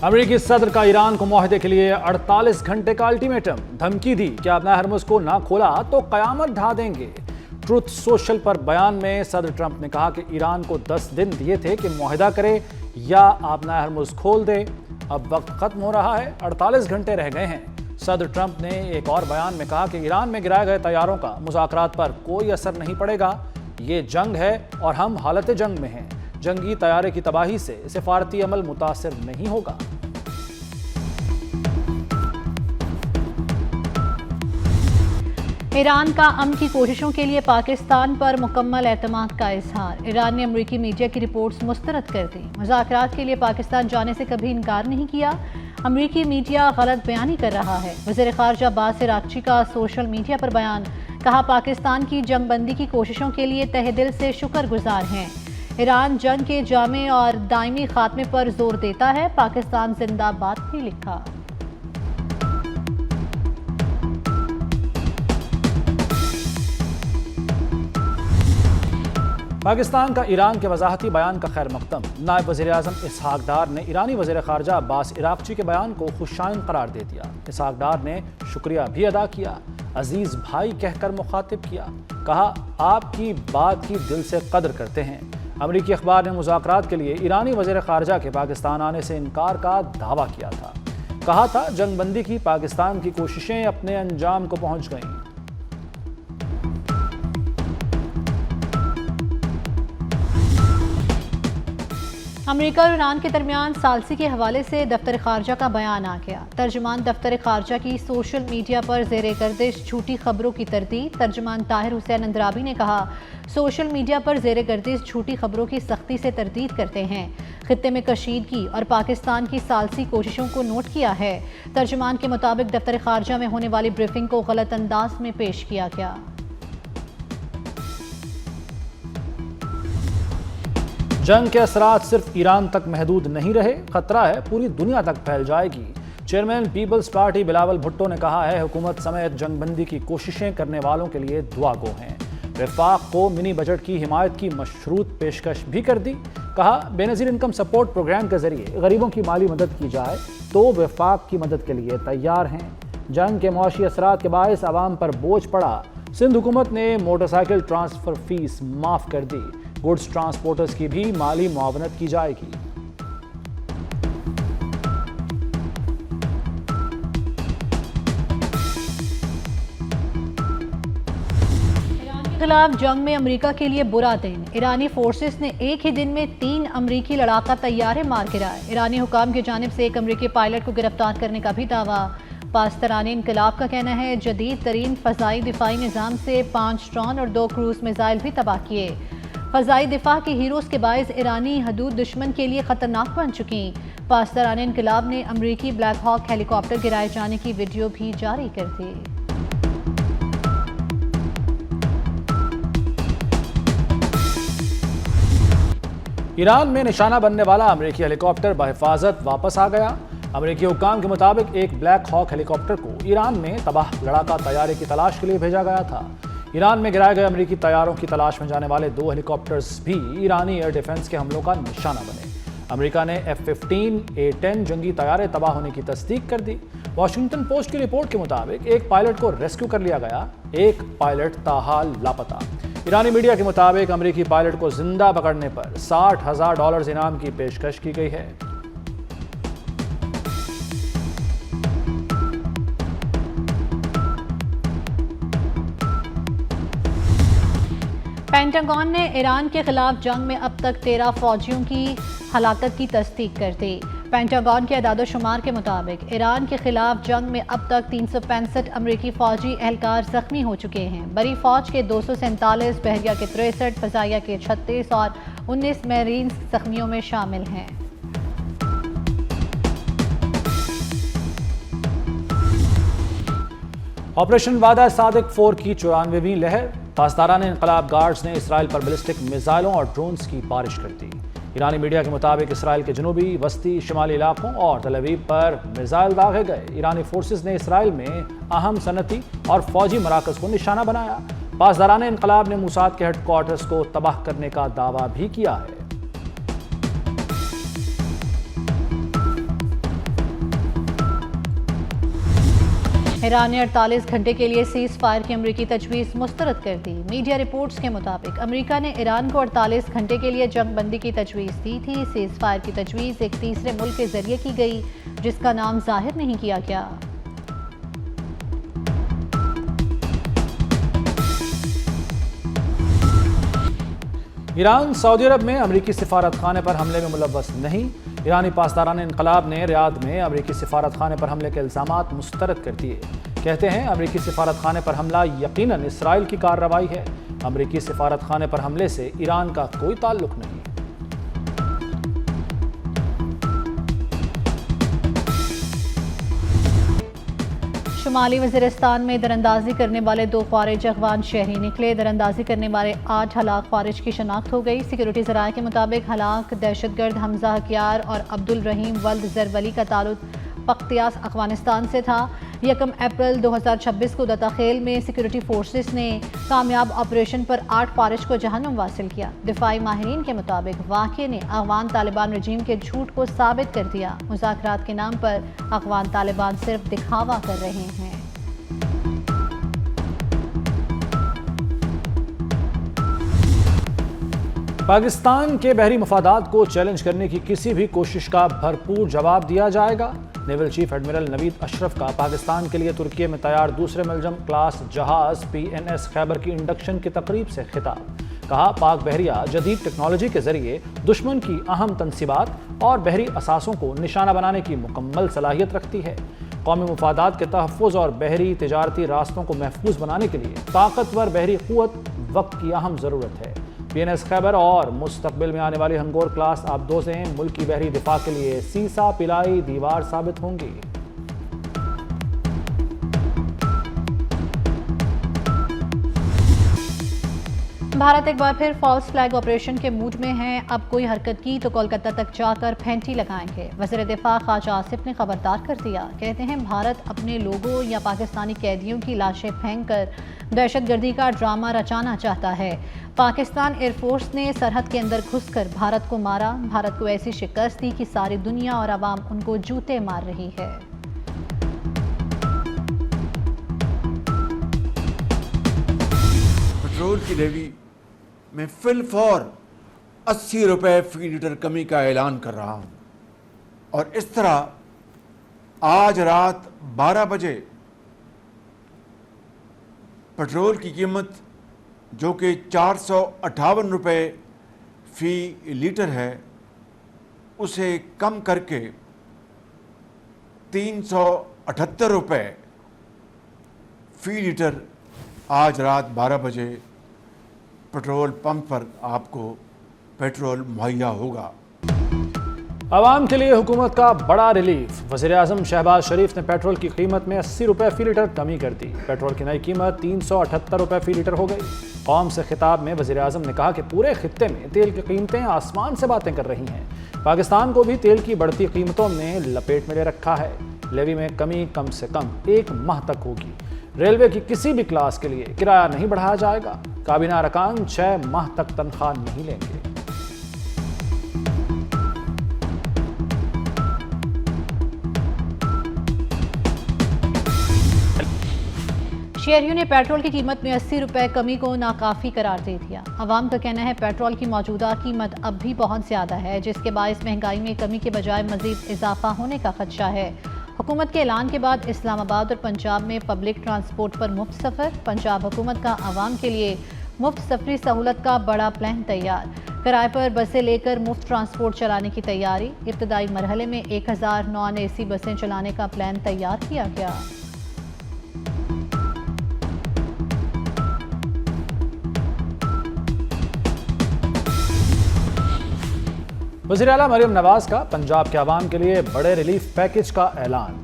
अमेरिकी सदर का ईरान को मुआहदे के लिए 48 घंटे का अल्टीमेटम, धमकी दी कि अपना हरमुज को ना खोला तो कयामत ढा देंगे। ट्रुथ सोशल पर बयान में सदर ट्रंप ने कहा कि ईरान को 10 दिन दिए थे कि मुआहदा करे या अपना हरमुज खोल दे। अब वक्त खत्म हो रहा है, 48 घंटे रह गए हैं। सदर ट्रंप ने एक और बयान में कहा कि ईरान में गिराए गए तैयारों का मुज़ाकरात पर कोई असर नहीं पड़ेगा। ये जंग है और हम हालत जंग में हैं। जंगी तैयारे की तबाही से सिफारती अमल मुतासिर नहीं होगा। ईरान का अमन की कोशिशों के लिए पाकिस्तान पर मुकम्मल एतमाद का इजहार। ईरान ने अमरीकी मीडिया की रिपोर्ट्स मुस्तरद कर दी। मुज़ाकरात के लिए पाकिस्तान जाने से कभी इनकार नहीं किया। अमरीकी मीडिया गलत बयानी कर रहा है। वज़ीर ख़ारजा अब्बास अराग़ची का सोशल मीडिया पर बयान, कहा पाकिस्तान की जंगबंदी की कोशिशों के लिए तहे दिल से शुक्रगुजार हैं। ईरान जंग के जामे और दायमी खात्मे पर जोर देता है। पाकिस्तान जिंदाबाद भी लिखा। पाकिस्तान का ईरान के वजाहती बयान का खैर मकदम। नायब वज़ीर आज़म इसहाक डार ने ईरानी वज़ीर ख़ारजा अब्बास अराग़ची के बयान को खुशाइन करार दे दिया। इसहाक डार ने शुक्रिया भी अदा किया, अजीज़ भाई कहकर मुखातिब किया। कहा आपकी बात की दिल से कदर करते हैं। अमरीकी अखबार ने मुज़ाकरात के लिए ईरानी वज़ीर ख़ारजा के पाकिस्तान आने से इनकार का दावा किया था। कहा था जंगबंदी की पाकिस्तान की कोशिशें अपने अंजाम को पहुँच गईं। अमेरिका और ईरान के दरमियान सालसी के हवाले से दफ्तर खारजा का बयान आ गया। तर्जुमान दफ्तर खारजा की सोशल मीडिया पर ज़ेरे गर्दिश झूठी खबरों की तरदीद। तर्जुमान ताहिर हुसैन अंद्राबी ने कहा सोशल मीडिया पर ज़ेरे गर्दिश झूठी खबरों की सख्ती से तरदीद करते हैं। खित्ते में कशीदगी और पाकिस्तान की सालसी कोशिशों को नोट किया है। तर्जुमान के मुताबिक दफ्तर खारजा में होने वाली ब्रीफिंग को गलत अंदाज में पेश किया गया। जंग के असरात सिर्फ ईरान तक महदूद नहीं रहे, खतरा है पूरी दुनिया तक फैल जाएगी। Chairman Peoples Party Bilawal Bhutto ने कहा है हुकूमत समेत जंगबंदी की कोशिशें करने वालों के लिए दुआ गो हैं। वफाक को मिनी बजट की हिमायत की मशरूत पेशकश भी कर दी। कहा बेनज़ीर इनकम सपोर्ट प्रोग्राम के जरिए गरीबों की माली मदद की जाए तो वफाक की मदद के लिए तैयार हैं। जंग के मुआशी असरात के बायस आवाम पर बोझ पड़ा। सिंध हुकूमत ने मोटरसाइकिल ट्रांसफ़र फीस माफ़ कर दी। गुड्स ट्रांसपोर्टर्स की भी माली मुआवनत की जाएगी। ईरान के खिलाफ जंग में अमेरिका के लिए बुरा दिन। ईरानी फोर्सेस ने एक ही दिन में 3 अमेरिकी लड़ाका तैयारे मार गिराए। ईरानी हुकाम की जानिब से एक अमेरिकी पायलट को गिरफ्तार करने का भी दावा। पाकिस्तानी इनकलाब का कहना है जदीद तरीन फ़ज़ाई दिफाई निज़ाम से 5 ड्रोन और 2 क्रूज़ मिसाइल भी तबाह किए। फ़ज़ाई दिफा के हीरोज़ के बायस ईरानी हदूद दुश्मन के लिए ख़तरनाक बन चुकी। पाकिस्तानी इनकलाब ने अमरीकी ब्लैक हॉक हेलीकॉप्टर गिराए जाने की वीडियो भी जारी कर दी। ईरान में निशाना बनने वाला अमरीकी हेलीकॉप्टर बहिफाजत वापस आ गया। अमरीकी हुकाम के मुताबिक एक ब्लैक हॉक हेलीकॉप्टर को ईरान में तबाह लड़ाका तैयारे की तलाश के लिए भेजा गया था। ईरान में गिराए गए अमरीकी तैयारों की तलाश में जाने वाले 2 हेलीकॉप्टर्स भी ईरानी एयर डिफेंस के हमलों का निशाना बने। अमेरिका ने F-15, A-10 जंगी तैयारे तबाह होने की तस्दीक कर दी। वॉशिंगटन पोस्ट की रिपोर्ट के मुताबिक एक पायलट को रेस्क्यू कर लिया गया, एक पायलट ताहाल लापता। ईरानी मीडिया के मुताबिक अमरीकी पायलट को जिंदा पकड़ने पर $60,000 इनाम की पेशकश की गई है। पेंटागन ने ईरान के खिलाफ जंग में अब तक 13 फौजियों की हलाकत की तस्दीक कर दी। पेंटागन के अदाद-ओ-शुमार के मुताबिक ईरान के खिलाफ जंग में अब तक 365 अमरीकी फौजी एहलकार जख्मी हो चुके हैं। बरी फौज के 247, बहरिया के 63, फ़ज़ाइया के 36 और 19 मैरीन्स जख्मियों में शामिल हैं। ऑपरेशन वादा सादिक 4 की 94वीं लहर। पासदारान इनकलाब गार्ड्स ने इसराइल पर बैलिस्टिक मिसाइलों और ड्रोन्स की बारिश कर दी। ईरानी मीडिया के मुताबिक इसराइल के जनूबी, वस्ती, शिमाली इलाकों और तल अवीव पर मिसाइल दागे गए। ईरानी फोर्सेस ने इसराइल में अहम सनती और फौजी मराकज़ को निशाना बनाया। पासदारान इनकलाब ने मूसाद के हेडक्वार्टर्स को तबाह करने का दावा भी किया है। ईरान ने 48 घंटे के लिए सीज फायर की अमरीकी तजवीज़ मुस्तरद कर दी। मीडिया रिपोर्ट्स के मुताबिक अमरीका ने ईरान को 48 घंटे के लिए जंग बंदी की तजवीज़ दी थी। सीज फायर की तजवीज़ एक तीसरे मुल्क के जरिए की गई, जिसका नाम जाहिर नहीं किया गया। ईरान सऊदी अरब में अमरीकी सिफारत खाने पर हमले में मुलव्वस नहीं। ईरानी पासदारान इनकलाब ने रियाद में अमरीकी सिफारत खाने पर हमले के इल्ज़ामात मुस्तरद कर दिए। कहते हैं अमरीकी सिफारत खाने पर हमला यकीनन इसराइल की कार्रवाई है। अमरीकी सिफारत खाने पर हमले से ईरान का कोई ताल्लुक नहीं। शुमाली वज़ीरिस्तान में दरअंदाजी करने वाले 2 ख्वारिज अफगान शहरी निकले। दरअंदाजी करने वाले 8 हलाक ख्वारिज की शनाख्त हो गई। सिक्योरिटी ज़राए के मुताबिक हलाक दहशतगर्द हमजा हकियार और अब्दुल रहीम वल्द ज़रवली का ताल्लुक पख्तियास अफगानिस्तान से था। 1 अप्रैल 2026 को दताखेल में सिक्योरिटी फोर्सेस ने कामयाब ऑपरेशन पर 8 ख्वारिज को जहन्नुम वासिल किया। दिफाई माहिरीन के मुताबिक वाक़े ने अफगान तालिबान रजीम के झूठ को साबित कर दिया। मुज़ाकरात के नाम पर अफगान तालिबान सिर्फ दिखावा कर रहे हैं। पाकिस्तान के बहरी मफादात को चैलेंज करने की किसी भी कोशिश का भरपूर जवाब दिया जाएगा। Naval chief admiral Naveed Ashraf का पाकिस्तान के लिए तुर्की में तैयार दूसरे मलजम क्लास जहाज PNS खैबर की इंडक्शन की तकरीब से खिताब। कहा, पाक बहरिया जदीद टेक्नोलॉजी के जरिए दुश्मन की अहम तनसीबात और बहरी असासों को निशाना बनाने की मुकम्मल सलाहियत रखती है। कौमी मफादात के तहफ़्फ़ुज़ और बहरी तिजारती रास्तों को महफूज बनाने के लिए ताकतवर बहरी क़ुव्वत वक्त की अहम ज़रूरत है। PNS खैबर और मुस्तकबिल में आने वाली हंगोर क्लास आबदोज़ें मुल्क की बहरी दिफा के लिए सीसा पिलाई दीवार साबित होंगी। भारत एक बार फिर फॉल्स फ्लैग ऑपरेशन के मूड में है। अब कोई हरकत की तो कोलकाता तक जाकर फेंटी लगाएंगे। वज़ीर दिफा ख्वाजा आसिफ ने खबरदार कर दिया। कहते हैं भारत अपने लोगों या पाकिस्तानी कैदियों की लाशें फेंक कर दहशतगर्दी का ड्रामा रचाना चाहता है। पाकिस्तान एयरफोर्स ने सरहद के अंदर घुसकर भारत को मारा। भारत को ऐसी शिकस्त दी कि सारी दुनिया और आवाम उनको जूते मार रही है। पेट्रोल की लेवी में फिलफौर 80 रुपए फी लीटर कमी का ऐलान कर रहा हूं और इस तरह आज रात 12 बजे पेट्रोल की कीमत जो कि 458 रुपए फी लीटर है उसे कम करके 378 रुपए फी लीटर आज रात 12 बजे पेट्रोल पंप पर आपको पेट्रोल मुहैया होगा। आवाम के लिए हुकूमत का बड़ा रिलीफ। वज़ीर-ए-आज़म शहबाज शरीफ ने पेट्रोल की कीमत में 80 रुपए फी लीटर कमी कर दी। पेट्रोल की नई कीमत 378 रुपए फी लीटर हो गई। कौम से खिताब में वज़ीर-ए-आज़म ने कहा कि पूरे खित्ते में तेल की कीमतें आसमान से बातें कर रही हैं। पाकिस्तान को भी तेल की बढ़ती कीमतों ने लपेट में ले रखा है। लेवी में कमी कम से कम 1 माह तक होगी। रेलवे की किसी भी क्लास के लिए किराया नहीं बढ़ाया जाएगा। काबीना अरकान 6 माह तक तनख्वाह नहीं लेंगे। शहरियों ने पेट्रोल की कीमत में 80 रुपए कमी को नाकाफी करार दे दिया। अवाम का कहना है पेट्रोल की मौजूदा कीमत अब भी बहुत ज़्यादा है, जिसके बायस महंगाई में कमी के बजाय मजीद इजाफा होने का खदशा है। हुकूमत के ऐलान के बाद इस्लामाबाद और पंजाब में पब्लिक ट्रांसपोर्ट पर मुफ्त सफ़र। पंजाब हुकूमत का आवाम के लिए मुफ्त सफरी सहूलत का बड़ा प्लान तैयार। किराए पर बसें लेकर मुफ्त ट्रांसपोर्ट चलाने की तैयारी। इब्तदाई मरहले में 1000 नॉन AC बसें चलाने का प्लान तैयार किया गया। वज़ीर आला मरियम नवाज का पंजाब के आवाम के लिए बड़े रिलीफ पैकेज का ऐलान।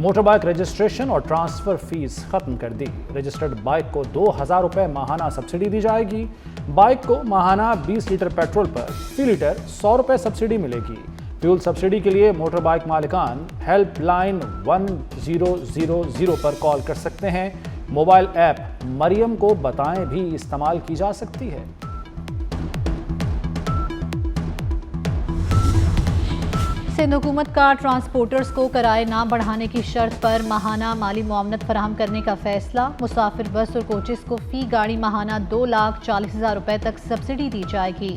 मोटर बाइक रजिस्ट्रेशन और ट्रांसफ़र फीस ख़त्म कर दी। रजिस्टर्ड बाइक को 2000 रुपये माहाना सब्सिडी दी जाएगी। बाइक को माहाना 20 लीटर पेट्रोल पर फी लीटर 100 रुपये सब्सिडी मिलेगी। फ्यूल सब्सिडी के लिए मोटर बाइक मालिकान हेल्पलाइन 1000 पर कॉल कर सकते हैं। मोबाइल ऐप मरियम को बताएं भी इस्तेमाल की जा सकती है। सिंध हुकूमत का ट्रांसपोर्टर्स को किराए ना बढ़ाने की शर्त पर माहाना माली मुआवनत फराहम करने का फैसला। मुसाफिर बस और कोचेस को फी गाड़ी माहाना 2,40,000 रुपए तक सब्सिडी दी जाएगी।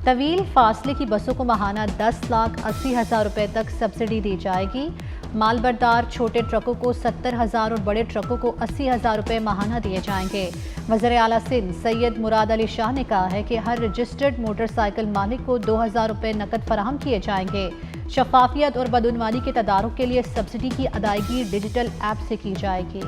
तवील फासले की बसों को माहाना 10,80,000 रुपए तक सब्सिडी दी जाएगी। मालबरदार छोटे ट्रकों को 70,000 और बड़े ट्रकों को 80,000 रुपए माहाना दिए जाएंगे। वज़ीर आला सिंध सैयद मुराद अली शाह ने कहा है कि हर रजिस्टर्ड मोटरसाइकिल मालिक को 2,000 रुपए नकद फराहम किए जाएंगे। शफाफियत और बदउनवानी के तदारुक के लिए सब्सिडी की अदायगी डिजिटल ऐप से की जाएगी।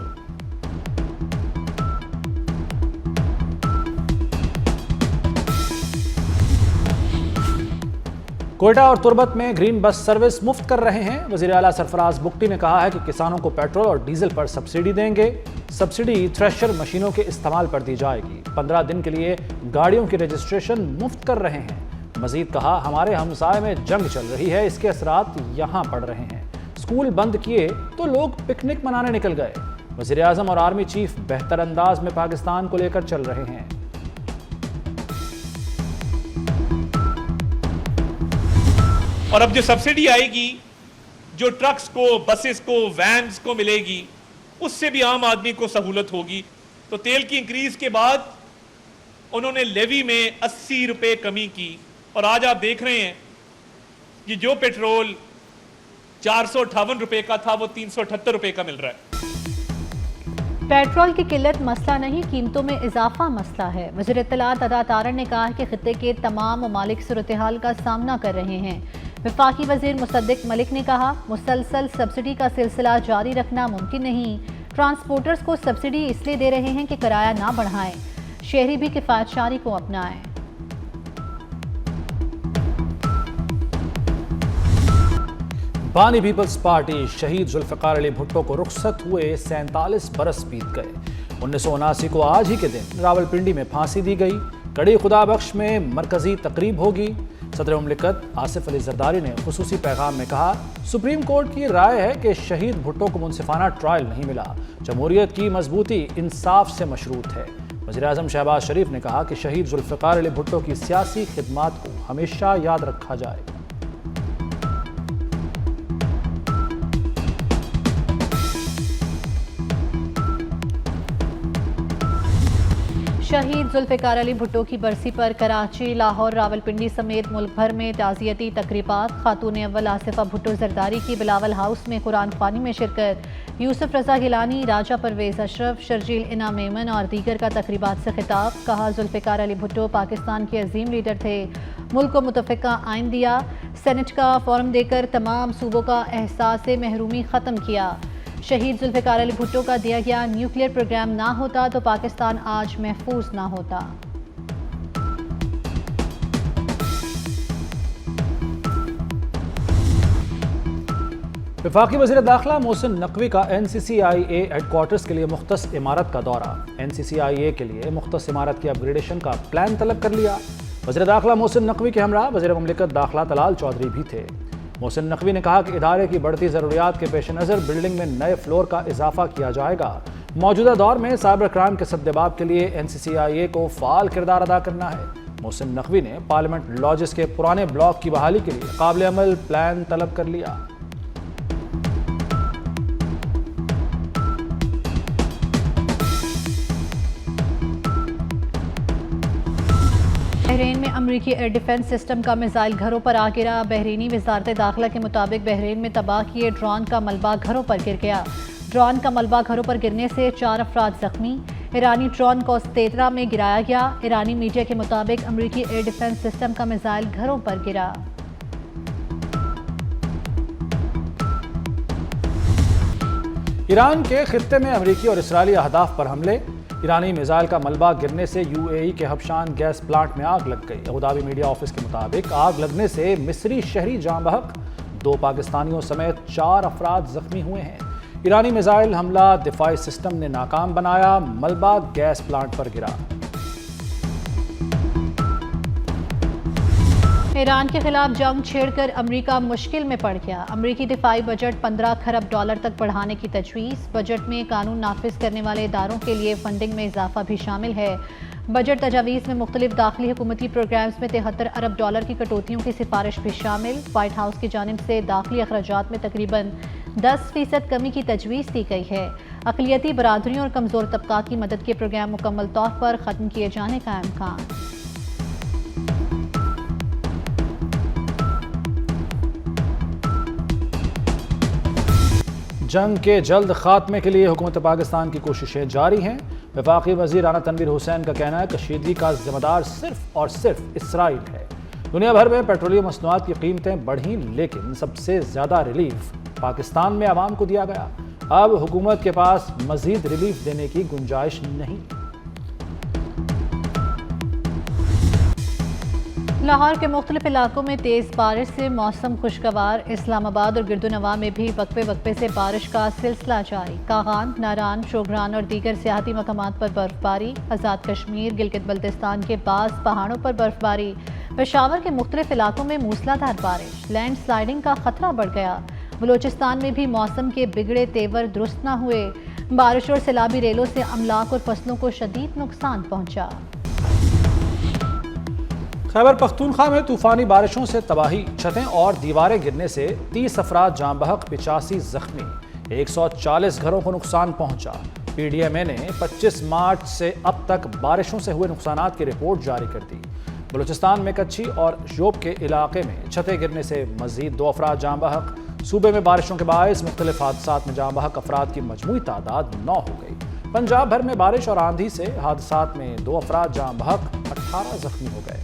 कोयटा और तुर्बत में ग्रीन बस सर्विस मुफ्त कर रहे हैं। वज़ीर आला सरफराज बुगटी ने कहा है कि किसानों को पेट्रोल और डीजल पर सब्सिडी देंगे। सब्सिडी थ्रेशर मशीनों के इस्तेमाल पर दी जाएगी। 15 दिन के लिए गाड़ियों की रजिस्ट्रेशन मुफ्त कर रहे हैं। मजीद कहा, हमारे हमसाए में जंग चल रही है, इसके असरात यहाँ पड़ रहे हैं। स्कूल बंद किए तो लोग पिकनिक मनाने निकल गए। वज़ीर आज़म और आर्मी चीफ बेहतर अंदाज में पाकिस्तान को लेकर चल रहे हैं। और अब जो सब्सिडी आएगी, जो ट्रक्स को, बसेस को, वैन्स को मिलेगी, उससे भी आम आदमी को सहूलत होगी। तो तेल की इंक्रीज के बाद उन्होंने लेवी में 80 रुपए कमी की और आज आप देख रहे हैं कि जो पेट्रोल 458 रुपए का था वो 378 रुपए का मिल रहा है। पेट्रोल की किल्लत मसला नहीं, कीमतों में इजाफा मसला है। वज़ीर इत्तलात अदा तारन ने कहा है कि खित्ते के तमाम ममालिक सूरत हाल का सामना कर रहे हैं। वफाकी वज़ीर मुसद्दिक मलिक ने कहा, मुसलसल सब्सिडी का सिलसिला जारी रखना मुमकिन नहीं। ट्रांसपोर्टर्स को सब्सिडी इसलिए दे रहे हैं कि किराया ना बढ़ाएं। शहरी भी किफ़ायतशारी को अपनाएं। बानी पीपल्स पार्टी शहीद जुल्फ़िकार अली भुट्टो को रुखसत हुए 47 बरस बीत गए। 1979 को आज ही के दिन रावलपिंडी में फांसी दी गई। कड़ी खुदाबख्श में मरकजी तकरीब होगी। सदर मुमलिकत आसिफ अली जरदारी ने खुसूसी पैगाम में कहा, सुप्रीम कोर्ट की राय है कि शहीद भुट्टो को मुनसिफाना ट्रायल नहीं मिला। जमहूरियत की मजबूती इंसाफ से मशरूत है। वज़ीर आज़म शहबाज शरीफ ने कहा कि शहीद जुल्फ़िकार अली भुट्टो की सियासी खिदमात को हमेशा याद रखा जाएगा। शहीद जुल्फ़िकार अली भुट्टो की बरसी पर कराची, लाहौर, रावलपिंडी समेत मुल्क भर में ताज़ियती तकरीबात। खातून अव्वल आसिफा भुट्टो जरदारी की बिलावल हाउस में कुरान ख्वानी में शिरकत। यूसुफ रज़ा गिलानी, राजा परवेज़ अशरफ, शर्जील इना मेमन और दीगर का तकरीबात से खिताब। कहा, जुल्फ़िकार अली भुट्टो पाकिस्तान के अजीम लीडर थे। मुल्क को मुतफ़िका आइन दिया। सेनेट का फॉर्म देकर तमाम सूबों का एहसास महरूमी ख़त्म किया। शहीद जुल्फ़िकार अली भुट्टो का दिया गया न्यूक्लियर प्रोग्राम ना होता तो पाकिस्तान आज महफूज ना होता। वफाकी वज़ीर दाखिला मोहसिन नकवी का NCCIA हेडक्वार्टर्स के लिए मुख्तस इमारत का दौरा। NCCIA के लिए मुख्तस इमारत की अपग्रेडेशन का प्लान तलब कर लिया। वज़ीर दाखिला मोहसिन नकवी के हमरा वज़ीर मुमलिकत दाखिला तलाल चौधरी भी थे। मोहसिन नकवी ने कहा कि इदारे की बढ़ती ज़रूरियात के पेश नज़र बिल्डिंग में नए फ्लोर का इजाफा किया जाएगा। मौजूदा दौर में साइबर क्राइम के सद्देबाब के लिए NCCIA को फ़ाल किरदार अदा करना है। मोहसिन नकवी ने पार्लियामेंट लॉजेस के पुराने ब्लॉक की बहाली के लिए काबिल अमल प्लान तलब कर लिया। बहरीन में अमरीकी एयर डिफेंस सिस्टम का मिसाइल घरों पर आ गिरा। बहरीनी वजारत दाखिला के मुताबिक बहरीन में तबाह किए ड्रोन का मलबा घरों पर गिर गया। ड्रोन का मलबा घरों पर गिरने से 4 अफराद जख्मी। ईरानी ड्रोन कोस्तेत्रा में गिराया गया। ईरानी मीडिया के मुताबिक अमरीकी एयर डिफेंस सिस्टम का मिसाइल घरों पर गिरा। ईरान के खित्ते में अमरीकी और इसराइली अहदाफ पर हमले। ईरानी मिसाइल का मलबा गिरने से UAE के हबशान गैस प्लांट में आग लग गई। अबुधाबी मीडिया ऑफिस के मुताबिक आग लगने से मिस्री शहरी जाँ बहक, 2 पाकिस्तानियों समेत 4 अफराद जख्मी हुए हैं। ईरानी मिसाइल हमला दिफाई सिस्टम ने नाकाम बनाया। मलबा गैस प्लांट पर गिरा। ईरान के खिलाफ जंग छेड़कर अमेरिका मुश्किल में पड़ गया। अमेरिकी दिफाई बजट 15 खरब डॉलर तक बढ़ाने की तजवीज़। बजट में कानून नाफिज करने वाले इदारों के लिए फंडिंग में इजाफा भी शामिल है। बजट तजावीज़ में मुख्तलिफ दाखिली हुकूमती प्रोग्राम्स में 73 अरब डॉलर की कटौतियों की सिफारिश भी शामिल। व्हाइट हाउस की जानिब से दाखिली अखराजात में तकरीबन 10% कमी की तजवीज़ दी गई है। अक़लियती बरादरियों और कमज़ोर तबकात की मदद के प्रोग्राम मुकम्मल तौर पर ख़त्म किए जाने का इम्कान। जंग के जल्द खात्मे के लिए हुकूमत पाकिस्तान की कोशिशें जारी हैं। वफाकी वज़ीर राना तनवीर हुसैन का कहना है कशीदगी का जिम्मेदार सिर्फ और सिर्फ इसराइल है। दुनिया भर में पेट्रोलियम मसनूआत की कीमतें बढ़ीं, लेकिन सबसे ज़्यादा रिलीफ पाकिस्तान में आवाम को दिया गया। अब हुकूमत के पास मज़ीद रिलीफ देने की गुंजाइश नहीं। लाहौर के मुख्तलिफ इलाकों में तेज़ बारिश से मौसम खुशगवार। इस्लामाबाद और गिरदुनवा में भी वक्फे वक्फे से बारिश का सिलसिला जारी। कागान, नारान, शोगरान और दीगर सियाहती मकामात पर बर्फबारी। आज़ाद कश्मीर, गिलगित बल्तिस्तान के बाज़ पहाड़ों पर बर्फबारी। पेशावर के मुख्तलिफ इलाकों में मूसलाधार बारिश। लैंड स्लाइडिंग का खतरा बढ़ गया। बलूचिस्तान में भी मौसम के बिगड़े तेवर दुरुस्त न हुए। बारिश और सैलाबी रेलों से अमलाक और फसलों को शदीद नुकसान पहुंचा। खैबर पख्तूनख्वा में तूफानी बारिशों से तबाही। छतें और दीवारें गिरने से 30 अफराद जाँ बहक, 85 जख्मी। 140 घरों को नुकसान पहुंचा। PDMA ने 25 मार्च से अब तक बारिशों से हुए नुकसानात की रिपोर्ट जारी कर दी। बलूचिस्तान में कच्ची और शोब के इलाके में छतें गिरने से मजीद 2 अफराद जाँ बहक। सूबे में बारिशों के बायस मुख्तलिफ हादसात में जाँ बहक अफराद की मजमूई तादाद 9 हो गई। पंजाब भर में बारिश और आंधी से हादसात में 2 अफराद जाँ बहक, 18 जख्मी हो गए।